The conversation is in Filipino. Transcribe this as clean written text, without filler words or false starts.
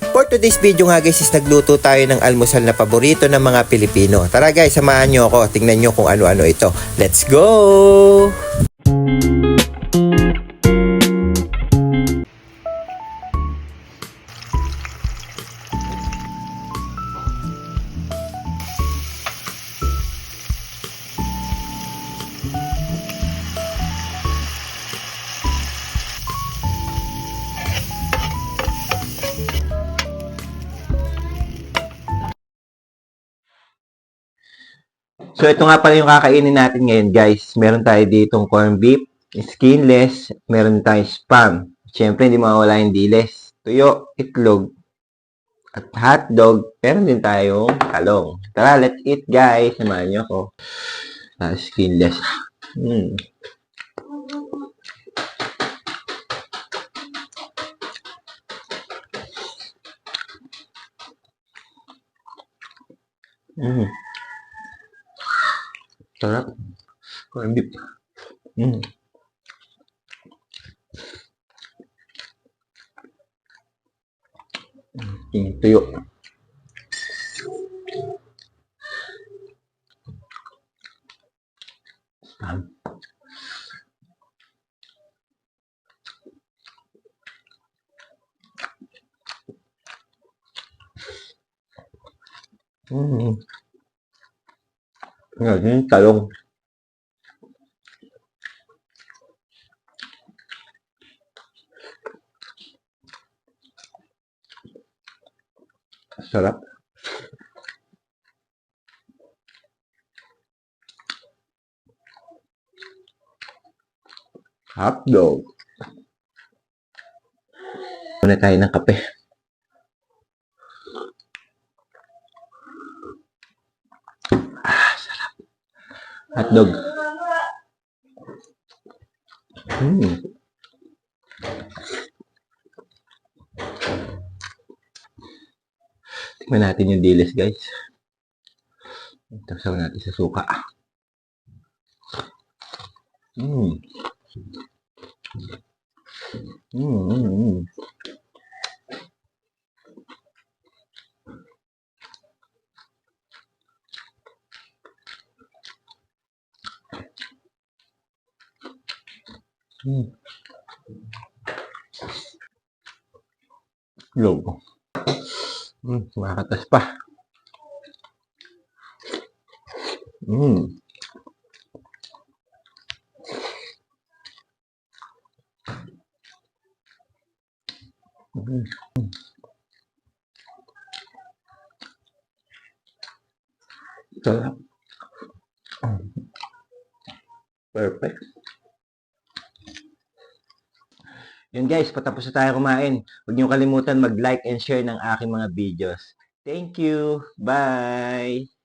For today's video nga guys is nagluto tayo ng almusal na paborito ng mga Pilipino. Tara guys, samahan nyo ako. Tingnan nyo kung ano-ano ito. Let's go! So, ito nga pala yung kakainin natin ngayon, guys. Meron tayo ditong corned beef, skinless, meron tayong spam. Siyempre, hindi mawawala yung diles, tuyo, itlog, at hotdog. Meron din tayong talong. Tara, let's eat, guys. Samahan niyo ako. Skinless. Mm. Mm. Sarap. Corned beef. Mm. Yung tuyo. Ngayon, yung talong. Sarap. Hotdog. Muna tayo ng kape. Sarap. Hotdog. Tikman natin yung dilis, guys. Tapos natin sa suka. Logo. Makatas pa. Sarap. Perfect. Yun guys, patapos na tayo kumain. Huwag niyo kalimutan mag-like and share ng aking mga videos. Thank you. Bye!